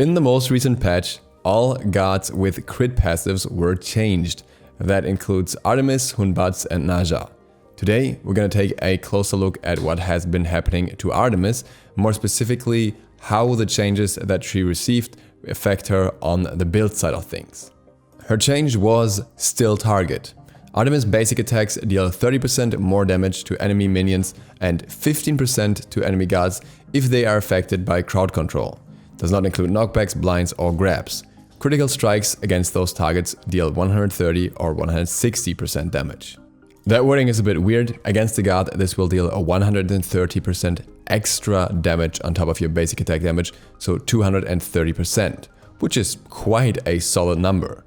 In the most recent patch, all gods with crit passives were changed. That includes Artemis, Hunbatz and Naja. Today, we're going to take a closer look at what has been happening to Artemis, more specifically how the changes that she received affect her on the build side of things. Her change was still target. Artemis basic attacks deal 30% more damage to enemy minions and 15% to enemy gods if they are affected by crowd control. Does not include knockbacks, blinds or grabs. Critical strikes against those targets deal 130 or 160% damage. That wording is a bit weird. Against the god, this will deal a 130% extra damage on top of your basic attack damage, so 230%, which is quite a solid number.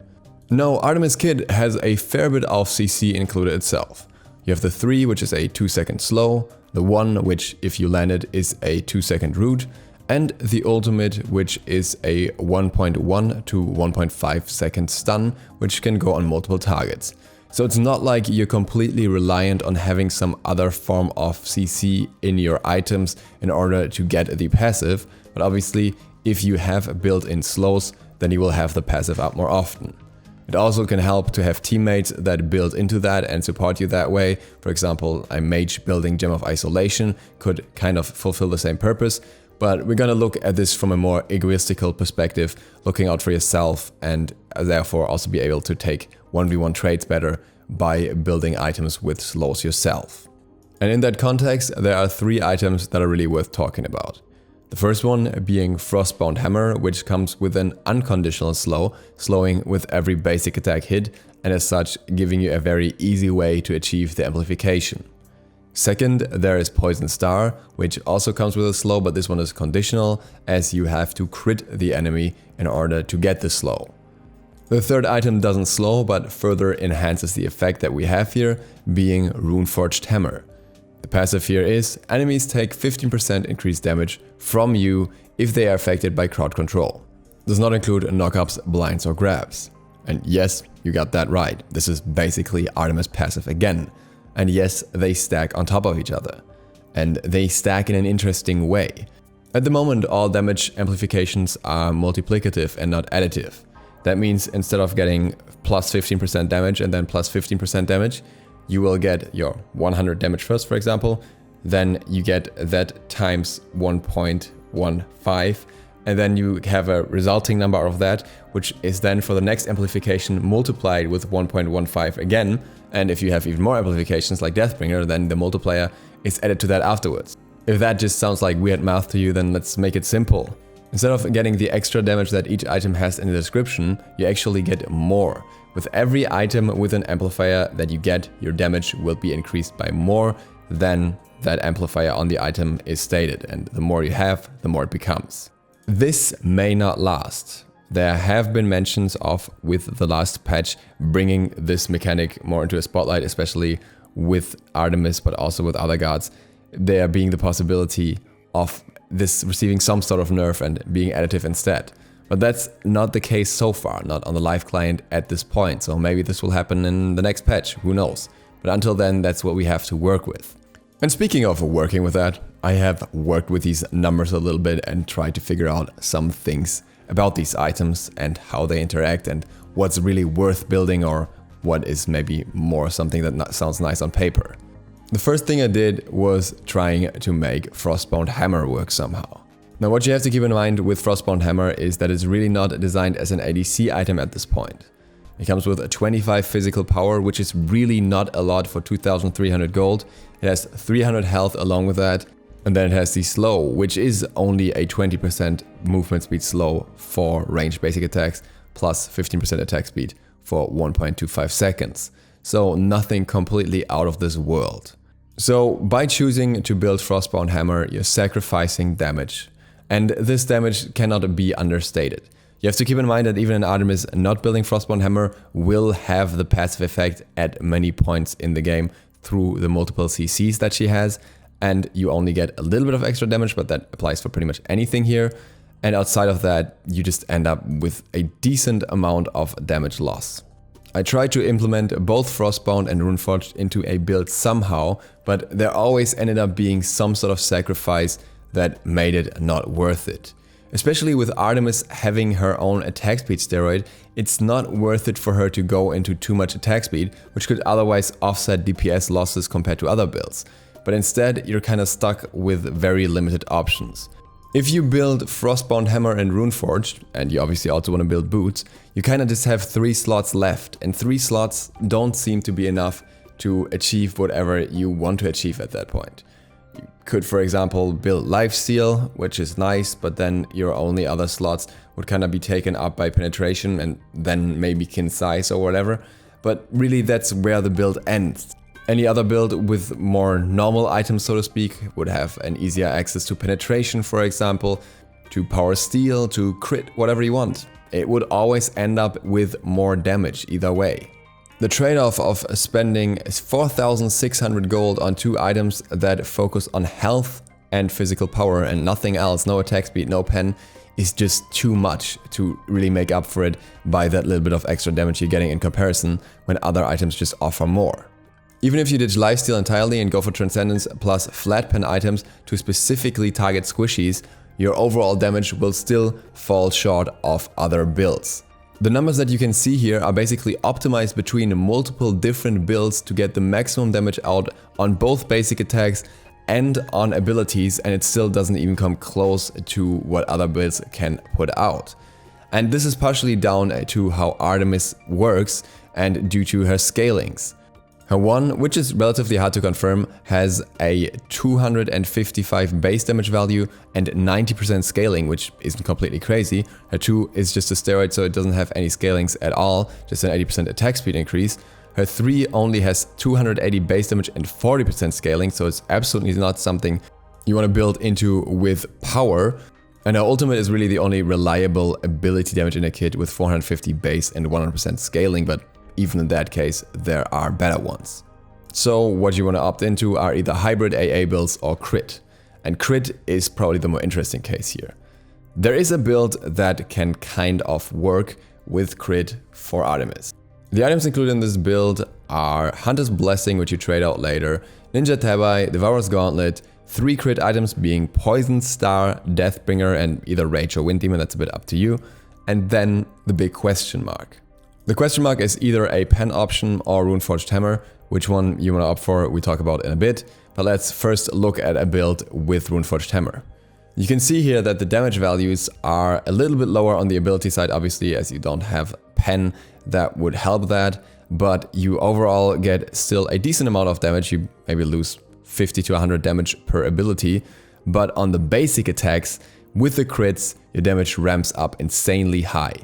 Now, Artemis Kit has a fair bit of CC included itself. You have the 3, which is a 2-second slow, the 1, which if you land it is a 2-second root, and the ultimate, which is a 1.1 to 1.5 second stun, which can go on multiple targets. So it's not like you're completely reliant on having some other form of CC in your items in order to get the passive, but obviously if you have built-in slows, then you will have the passive up more often. It also can help to have teammates that build into that and support you that way. For example, a mage building Gem of Isolation could kind of fulfill the same purpose. But we're gonna look at this from a more egoistical perspective, looking out for yourself and therefore also be able to take 1v1 trades better by building items with slows yourself. And in that context, there are 3 items that are really worth talking about. The first one being Frostbound Hammer, which comes with an unconditional slow, slowing with every basic attack hit, and as such giving you a very easy way to achieve the amplification. Second, there is Poison Star, which also comes with a slow, but this one is conditional, as you have to crit the enemy in order to get the slow. The third item doesn't slow, but further enhances the effect that we have here, being Runeforged Hammer. The passive here is, enemies take 15% increased damage from you if they are affected by crowd control. Does not include knockups, blinds or grabs. And yes, you got that right, this is basically Artemis passive again. And yes, they stack on top of each other. And they stack in an interesting way. At the moment, all damage amplifications are multiplicative and not additive. That means instead of getting plus 15% damage and then plus 15% damage, you will get your 100 damage first, for example. Then you get that times 1.15. And then you have a resulting number of that, which is then for the next amplification multiplied with 1.15 again. And if you have even more amplifications like Deathbringer, then the multiplier is added to that afterwards. If that just sounds like weird math to you, then let's make it simple. Instead of getting the extra damage that each item has in the description, you actually get more. With every item with an amplifier that you get, your damage will be increased by more than that amplifier on the item is stated. And the more you have, the more it becomes. This may not last. There have been mentions of, with the last patch, bringing this mechanic more into a spotlight, especially with Artemis, but also with other gods. There being the possibility of this receiving some sort of nerf and being additive instead. But that's not the case so far, not on the live client at this point. So maybe this will happen in the next patch, who knows. But until then, that's what we have to work with. And speaking of working with that, I have worked with these numbers a little bit and tried to figure out some things about these items and how they interact and what's really worth building or what is maybe more something that sounds nice on paper. The first thing I did was trying to make Frostbound Hammer work somehow. Now what you have to keep in mind with Frostbound Hammer is that it's really not designed as an ADC item at this point. It comes with a 25 physical power, which is really not a lot for 2300 gold. It has 300 health along with that. And then it has the slow, which is only a 20% movement speed slow for ranged basic attacks, plus 15% attack speed for 1.25 seconds. So nothing completely out of this world. So by choosing to build Frostbound Hammer, you're sacrificing damage. And this damage cannot be understated. You have to keep in mind that even in Artemis, not building Frostbound Hammer will have the passive effect at many points in the game through the multiple CCs that she has. And you only get a little bit of extra damage, but that applies for pretty much anything here. And outside of that, you just end up with a decent amount of damage loss. I tried to implement both Frostbound and Runeforged into a build somehow, but there always ended up being some sort of sacrifice that made it not worth it. Especially with Artemis having her own attack speed steroid, it's not worth it for her to go into too much attack speed, which could otherwise offset DPS losses compared to other builds. But instead, you're kinda stuck with very limited options. If you build Frostbound Hammer and Runeforged, and you obviously also want to build boots, you kinda just have 3 slots left, and 3 slots don't seem to be enough to achieve whatever you want to achieve at that point. You could, for example, build Lifesteal, which is nice, but then your only other slots would kind of be taken up by penetration and then maybe kin size or whatever. But really, that's where the build ends. Any other build with more normal items, so to speak, would have an easier access to penetration, for example, to power steal, to crit, whatever you want. It would always end up with more damage either way. The trade-off of spending 4,600 gold on 2 items that focus on health and physical power and nothing else, no attack speed, no pen, is just too much to really make up for it by that little bit of extra damage you're getting in comparison when other items just offer more. Even if you ditch lifesteal entirely and go for Transcendence plus flat pen items to specifically target squishies, your overall damage will still fall short of other builds. The numbers that you can see here are basically optimized between multiple different builds to get the maximum damage out on both basic attacks and on abilities, and it still doesn't even come close to what other builds can put out. And this is partially down to how Artemis works and due to her scalings. Her one, which is relatively hard to confirm, has a 255 base damage value and 90% scaling, which isn't completely crazy. Her 2 is just a steroid, so it doesn't have any scalings at all, just an 80% attack speed increase. Her 3 only has 280 base damage and 40% scaling, so it's absolutely not something you want to build into with power. And her ultimate is really the only reliable ability damage in a kit with 450 base and 100% scaling, but even in that case, there are better ones. So what you want to opt into are either hybrid AA builds or crit. And crit is probably the more interesting case here. There is a build that can kind of work with crit for Artemis. The items included in this build are Hunter's Blessing, which you trade out later, Ninja Tabai, Devourer's Gauntlet, 3 crit items being Poison Star, Deathbringer, and either Rage or Wind Demon, that's a bit up to you, and then the big question mark. The question mark is either a pen option or Runeforged Hammer. Which one you want to opt for, we talk about in a bit, but let's first look at a build with Runeforged Hammer. You can see here that the damage values are a little bit lower on the ability side, obviously, as you don't have pen that would help that, but you overall get still a decent amount of damage. You maybe lose 50 to 100 damage per ability, but on the basic attacks, with the crits, your damage ramps up insanely high.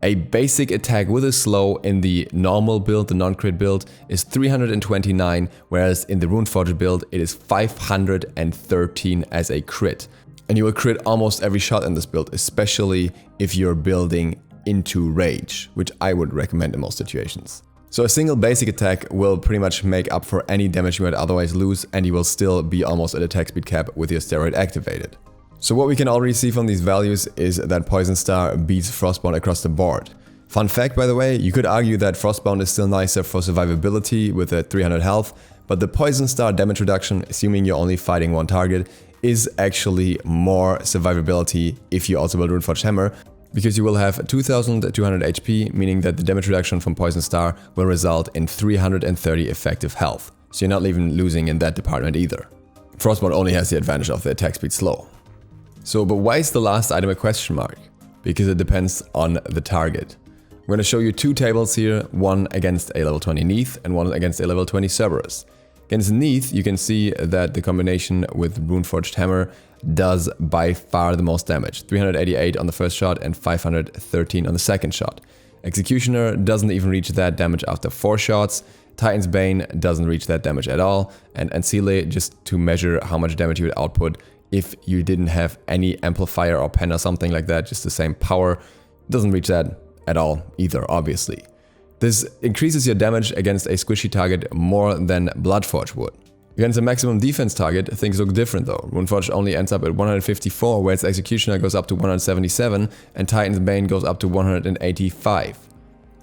A basic attack with a slow in the normal build, the non-crit build, is 329, whereas in the Runeforged build it is 513 as a crit. And you will crit almost every shot in this build, especially if you're building into rage, which I would recommend in most situations. So a single basic attack will pretty much make up for any damage you might otherwise lose, and you will still be almost at attack speed cap with your steroid activated. So what we can already see from these values is that Poison Star beats Frostbound across the board. Fun fact, by the way, you could argue that Frostbound is still nicer for survivability with a 300 health, but the Poison Star damage reduction, assuming you're only fighting one target, is actually more survivability if you also build Runeforged Hammer, because you will have 2200 HP, meaning that the damage reduction from Poison Star will result in 330 effective health. So you're not even losing in that department either. Frostbound only has the advantage of the attack speed slow. So, but why is the last item a question mark? Because it depends on the target. I'm going to show you 2 tables here, one against a level 20 Neath and one against a level 20 Cerberus. Against Neath, you can see that the combination with Runeforged Hammer does by far the most damage. 388 on the first shot and 513 on the second shot. Executioner doesn't even reach that damage after 4 shots. Titan's Bane doesn't reach that damage at all. And Ancile, just to measure how much damage you would output if you didn't have any amplifier or pen or something like that, just the same power, doesn't reach that at all either, obviously. This increases your damage against a squishy target more than Bloodforge would. Against a maximum defense target, things look different though. Runeforged only ends up at 154, whereas Executioner goes up to 177 and Titan's Bane goes up to 185.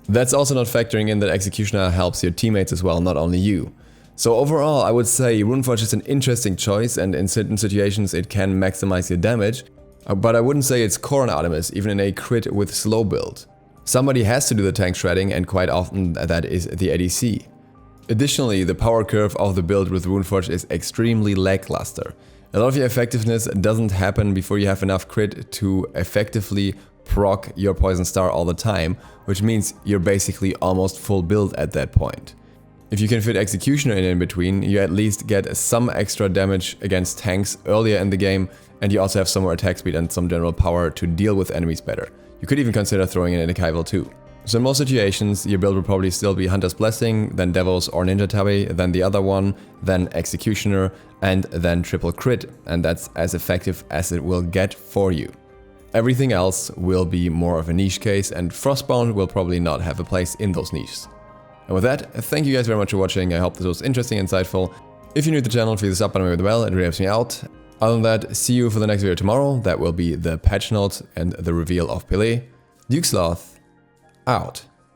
That's also not factoring in that Executioner helps your teammates as well, not only you. So overall, I would say Runeforged is an interesting choice, and in certain situations it can maximize your damage. But I wouldn't say it's core on Artemis, even in a crit with slow build. Somebody has to do the tank shredding, and quite often that is the ADC. Additionally, the power curve of the build with Runeforged is extremely lackluster. A lot of your effectiveness doesn't happen before you have enough crit to effectively proc your Poison Star all the time, which means you're basically almost full build at that point. If you can fit Executioner in between, you at least get some extra damage against tanks earlier in the game, and you also have some more attack speed and some general power to deal with enemies better. You could even consider throwing in a Kaivel too. So in most situations, your build will probably still be Hunter's Blessing, then Devos or Ninja Tabi, then the other one, then Executioner, and then triple crit, and that's as effective as it will get for you. Everything else will be more of a niche case, and Frostbound will probably not have a place in those niches. And with that, thank you guys very much for watching. I hope this was interesting and insightful. If you're new to the channel, please sub button with the bell, it really helps me out. Other than that, see you for the next video tomorrow. That will be the patch notes and the reveal of Pele. DukeSloth out.